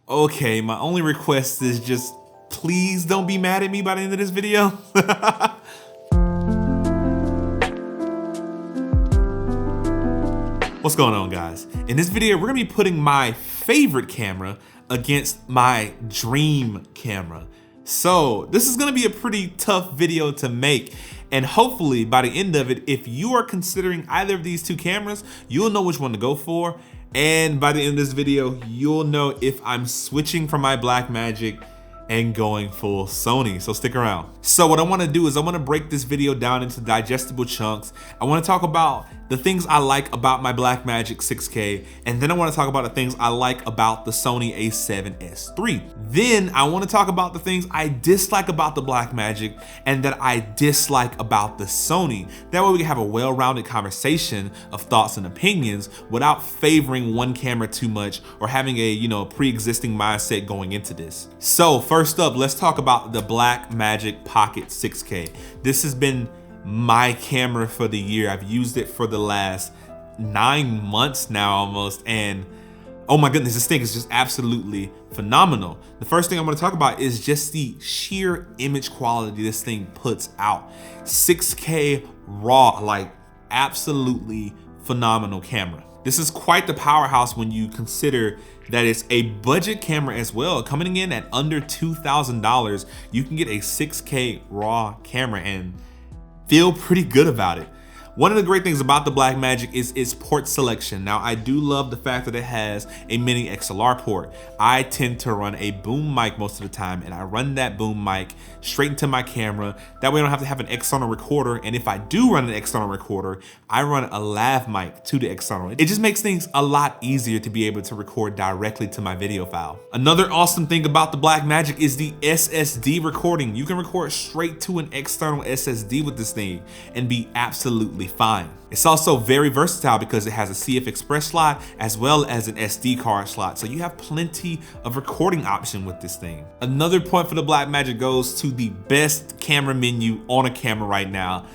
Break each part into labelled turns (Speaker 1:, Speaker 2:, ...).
Speaker 1: Okay, my only request is just please don't be mad at me by the end of this video. What's going on, guys? In this video, we're gonna be putting my favorite camera against my dream camera. So this is gonna be a pretty tough video to make. And hopefully by the end of it, if you are considering either of these two cameras, you'll know which one to go for. And by the end of this video, you'll know if I'm switching from my Blackmagic and going full Sony, so stick around. So what I wanna do is I wanna break this video down into digestible chunks. I wanna talk about the things I like about my Blackmagic 6K, and then I wanna talk about the things I like about the Sony A7S III. Then I wanna talk about the things I dislike about the Blackmagic and that I dislike about the Sony. That way we can have a well-rounded conversation of thoughts and opinions without favoring one camera too much or having a pre-existing mindset going into this. So first up, let's talk about the Blackmagic Pocket 6K. This has been my camera for the year. I've used it for the last 9 months now almost, and oh my goodness, this thing is just absolutely phenomenal. The first thing I'm gonna talk about is just the sheer image quality this thing puts out. 6K raw, like absolutely phenomenal camera. This is quite the powerhouse when you consider that it's a budget camera as well. Coming in at under $2,000, you can get a 6K raw camera and feel pretty good about it. One of the great things about the Blackmagic is its port selection. Now, I do love the fact that it has a mini XLR port. I tend to run a boom mic most of the time, and I run that boom mic straight into my camera. That way I don't have to have an external recorder, and if I do run an external recorder, I run a lav mic to the external. It just makes things a lot easier to be able to record directly to my video file. Another awesome thing about the Blackmagic is the SSD recording. You can record straight to an external SSD with this thing and be absolutely fine. It's also very versatile because it has a CF Express slot as well as an SD card slot, so you have plenty of recording option with this thing. Another point for the Blackmagic goes to the best camera menu on a camera right now.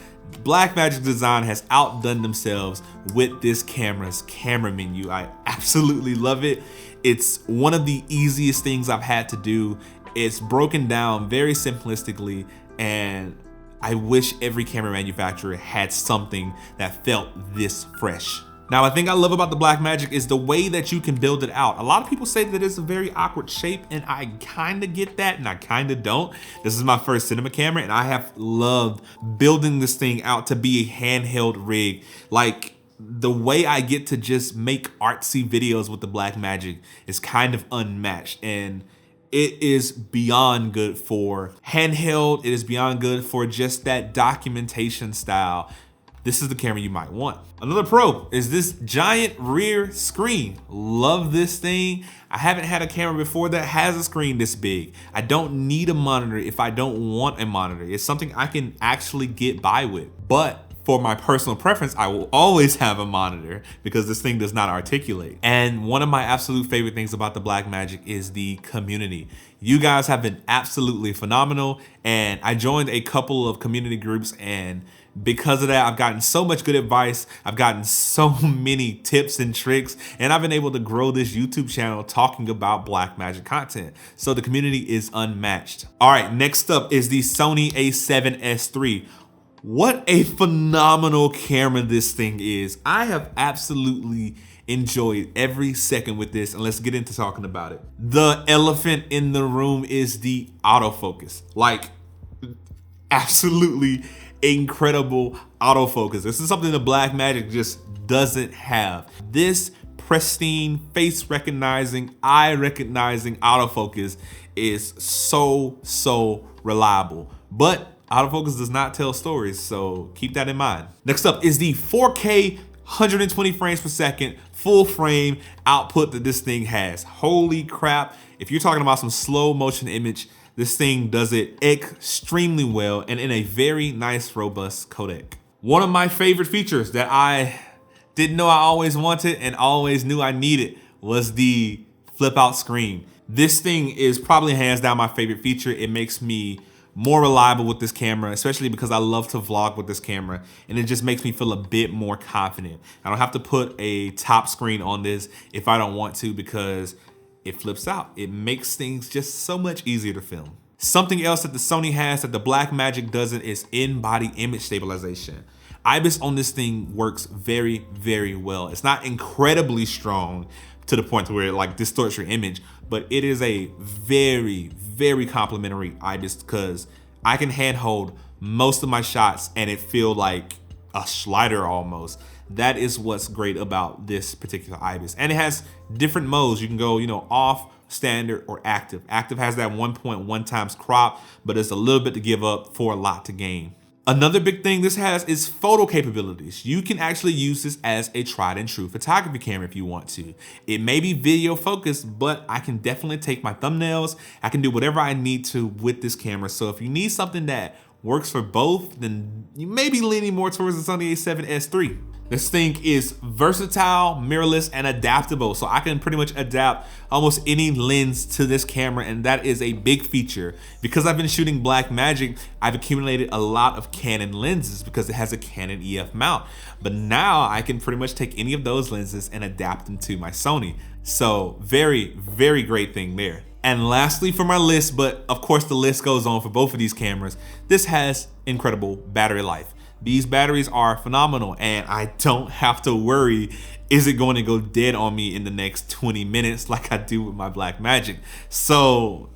Speaker 1: Blackmagic Design has outdone themselves with this camera's camera menu. I absolutely love it. It's one of the easiest things I've had to do. It's broken down very simplistically, and I wish every camera manufacturer had something that felt this fresh. Now, a thing I love about the Blackmagic is the way that you can build it out. A lot of people say that it's a very awkward shape, and I kinda get that and I kinda don't. This is my first cinema camera, and I have loved building this thing out to be a handheld rig. Like, the way I get to just make artsy videos with the Blackmagic is kind of unmatched, and it is beyond good for handheld. It is beyond good for just that documentation style. This is the camera you might want. Another pro is this giant rear screen. Love this thing. I haven't had a camera before that has a screen this big. I don't need a monitor if I don't want a monitor. It's something I can actually get by with. But for my personal preference, I will always have a monitor because this thing does not articulate. And one of my absolute favorite things about the Blackmagic is the community. You guys have been absolutely phenomenal, and I joined a couple of community groups, and because of that, I've gotten so much good advice. I've gotten so many tips and tricks, and I've been able to grow this YouTube channel talking about Blackmagic content. So the community is unmatched. All right, next up is the Sony A7S III. What a phenomenal camera this thing is. I have absolutely enjoyed every second with this, and let's get into talking about it. The elephant in the room is the autofocus. Like, absolutely incredible autofocus. This is something the Blackmagic just doesn't have. This pristine, face recognizing, eye recognizing autofocus is so reliable. But autofocus does not tell stories, so keep that in mind. Next up is the 4K 120 frames per second full frame output that this thing has. Holy crap. If you're talking about some slow motion image, this thing does it extremely well and in a very nice, robust codec. One of my favorite features that I didn't know I always wanted and always knew I needed was the flip out screen. This thing is probably hands down my favorite feature. It makes me more reliable with this camera, especially because I love to vlog with this camera, and it just makes me feel a bit more confident. I don't have to put a top screen on this if I don't want to, because it flips out. It makes things just so much easier to film. Something else that the Sony has that the Blackmagic doesn't is in-body image stabilization. IBIS on this thing works very, very well. It's not incredibly strong to the point where it like distorts your image, but it is a very, very complimentary IBIS because I can handhold most of my shots and it feel like a slider almost. That is what's great about this particular IBIS. And it has different modes. You can go, off, standard, or active. Active has that 1.1 times crop, but it's a little bit to give up for a lot to gain. Another big thing this has is photo capabilities. You can actually use this as a tried and true photography camera if you want to. It may be video focused, but I can definitely take my thumbnails. I can do whatever I need to with this camera. So if you need something that works for both, then you may be leaning more towards the Sony A7S III. This thing is versatile, mirrorless, and adaptable. So I can pretty much adapt almost any lens to this camera, and that is a big feature. Because I've been shooting Blackmagic, I've accumulated a lot of Canon lenses because it has a Canon EF mount. But now I can pretty much take any of those lenses and adapt them to my Sony. So very, very great thing there. And lastly for my list, but of course the list goes on for both of these cameras, this has incredible battery life. These batteries are phenomenal and I don't have to worry, is it going to go dead on me in the next 20 minutes like I do with my Blackmagic? So,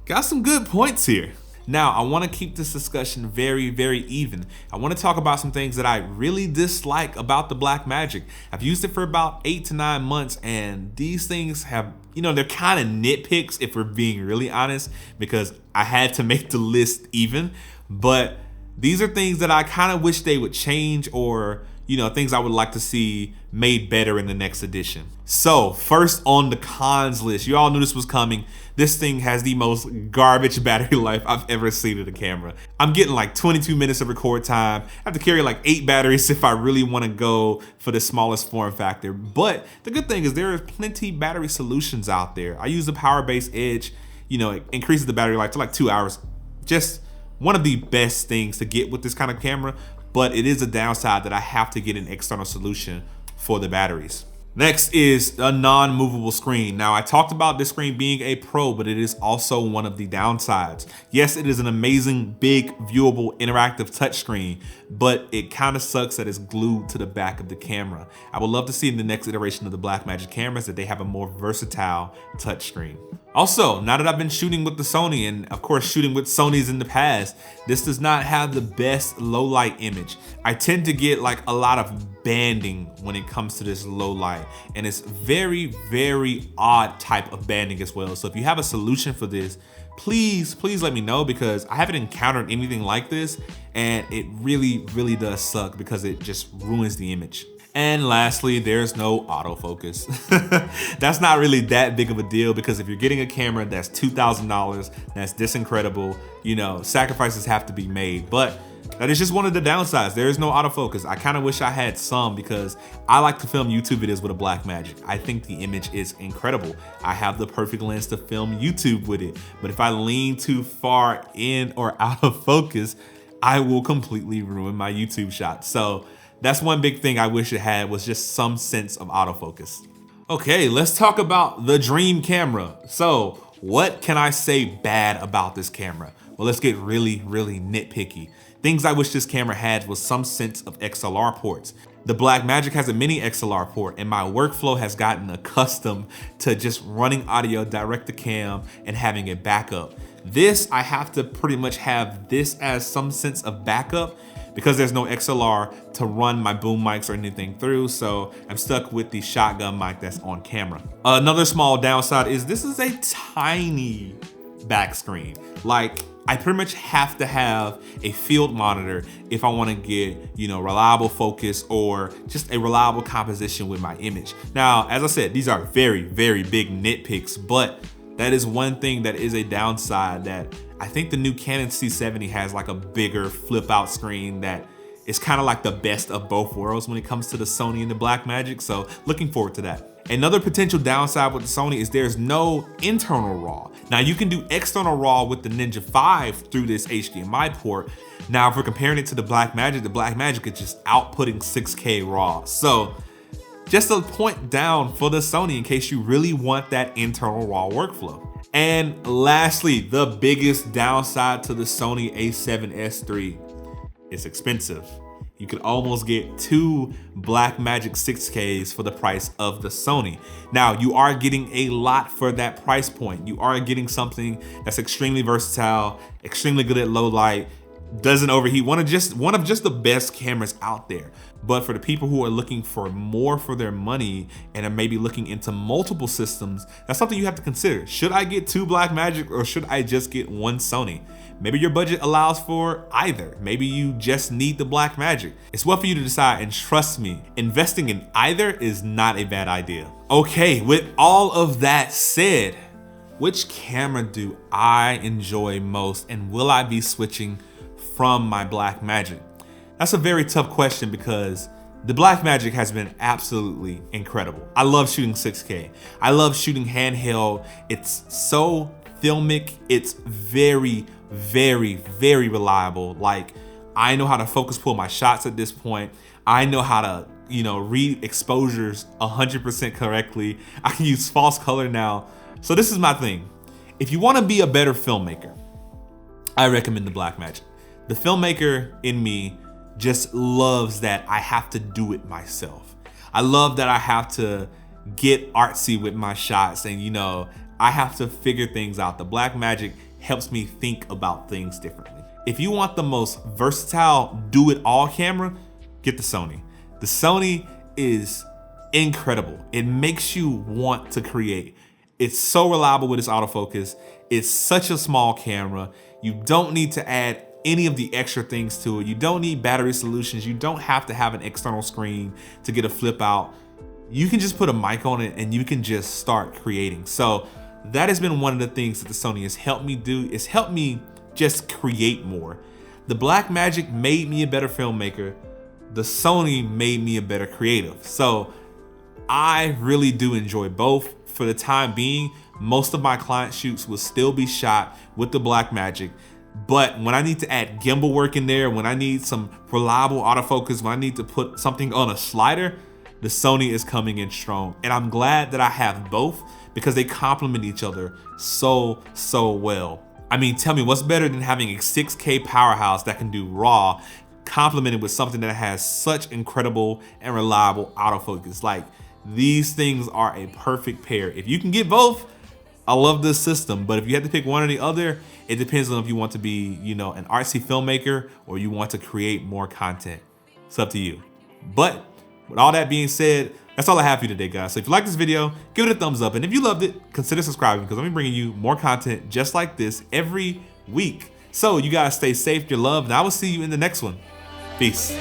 Speaker 1: got some good points here. Now, I want to keep this discussion very, very even. I want to talk about some things that I really dislike about the Blackmagic. I've used it for about 8 to 9 months and these things have, they're kind of nitpicks if we're being really honest, because I had to make the list even, but these are things that I kind of wish they would change or, things I would like to see made better in the next edition. So first on the cons list, you all knew this was coming. This thing has the most garbage battery life I've ever seen in a camera. I'm getting like 22 minutes of record time. I have to carry like 8 batteries if I really want to go for the smallest form factor. But the good thing is there are plenty battery solutions out there. I use the Power-Base Edge. It increases the battery life to like 2 hours. Just one of the best things to get with this kind of camera, but it is a downside that I have to get an external solution for the batteries. Next is a non-movable screen. Now I talked about this screen being a pro, but it is also one of the downsides. Yes, it is an amazing, big, viewable, interactive touchscreen, but it kind of sucks that it's glued to the back of the camera. I would love to see in the next iteration of the Blackmagic cameras that they have a more versatile touchscreen. Also, now that I've been shooting with the Sony and of course shooting with Sonys in the past, this does not have the best low light image. I tend to get like a lot of banding when it comes to this low light, and it's very, very odd type of banding as well. So if you have a solution for this, please let me know, because I haven't encountered anything like this and it really, really does suck because it just ruins the image. And lastly, there's no autofocus. That's not really that big of a deal, because if you're getting a camera that's $2,000, that's this incredible, sacrifices have to be made. But that is just one of the downsides. There is no autofocus. I kind of wish I had some, because I like to film YouTube videos with a Blackmagic. I think the image is incredible. I have the perfect lens to film YouTube with it. But if I lean too far in or out of focus, I will completely ruin my YouTube shot. So that's one big thing I wish it had, was just some sense of autofocus. Okay, let's talk about the dream camera. So what can I say bad about this camera? Well, let's get really, really nitpicky. Things I wish this camera had was some sense of XLR ports. The Blackmagic has a mini XLR port, and my workflow has gotten accustomed to just running audio direct to cam and having it backup. This, I have to pretty much have this as some sense of backup, because there's no XLR to run my boom mics or anything through, so I'm stuck with the shotgun mic that's on camera. Another small downside is this is a tiny back screen. Like, I pretty much have to have a field monitor if I want to get, reliable focus or just a reliable composition with my image. Now, as I said, these are very, very big nitpicks, but that is one thing that is a downside, that I think the new Canon C70 has like a bigger flip out screen that is kind of like the best of both worlds when it comes to the Sony and the Blackmagic. So looking forward to that. Another potential downside with the Sony is there's no internal RAW. Now you can do external RAW with the Ninja 5 through this HDMI port. Now if we're comparing it to the Blackmagic is just outputting 6K RAW. So Just a point down for the Sony in case you really want that internal RAW workflow. And lastly, the biggest downside to the Sony A7S III, it's expensive. You could almost get 2 Blackmagic 6Ks for the price of the Sony. Now, you are getting a lot for that price point. You are getting something that's extremely versatile, extremely good at low light, doesn't overheat, one of just the best cameras out there. But for the people who are looking for more for their money and are maybe looking into multiple systems, that's something you have to consider. Should I get 2 Blackmagic or should I just get 1 Sony? Maybe your budget allows for either. Maybe you just need the Blackmagic. It's well for you to decide, and trust me, investing in either is not a bad idea. Okay, with all of that said, which camera do I enjoy most, and will I be switching from my Blackmagic? That's a very tough question because the Blackmagic has been absolutely incredible. I love shooting 6K. I love shooting handheld. It's so filmic. It's very, very, very reliable. Like, I know how to focus pull my shots at this point. I know how to, read exposures 100% correctly. I can use false color now. So this is my thing. If you want to be a better filmmaker, I recommend the Blackmagic. The filmmaker in me just loves that I have to do it myself. I love that I have to get artsy with my shots and, I have to figure things out. The Blackmagic helps me think about things differently. If you want the most versatile do-it-all camera, get the Sony. The Sony is incredible. It makes you want to create. It's so reliable with its autofocus. It's such a small camera. You don't need to add any of the extra things to it. You don't need battery solutions. You don't have to have an external screen to get a flip out. You can just put a mic on it and you can just start creating. So that has been one of the things that the Sony has helped me do. It's helped me just create more. The Blackmagic made me a better filmmaker. The Sony made me a better creative. So I really do enjoy both. For the time being, most of my client shoots will still be shot with the Blackmagic. But when I need to add gimbal work in there, when I need some reliable autofocus, when I need to put something on a slider, the Sony is coming in strong. And I'm glad that I have both because they complement each other so well. I mean, tell me what's better than having a 6K powerhouse that can do RAW complemented with something that has such incredible and reliable autofocus. Like, these things are a perfect pair. If you can get both, I love this system, but if you have to pick one or the other, it depends on if you want to be, an artsy filmmaker or you want to create more content. It's up to you. But with all that being said, that's all I have for you today, guys. So if you like this video, give it a thumbs up. And if you loved it, consider subscribing because I'm bringing you more content just like this every week. So you guys stay safe, you're loved, and I will see you in the next one. Peace.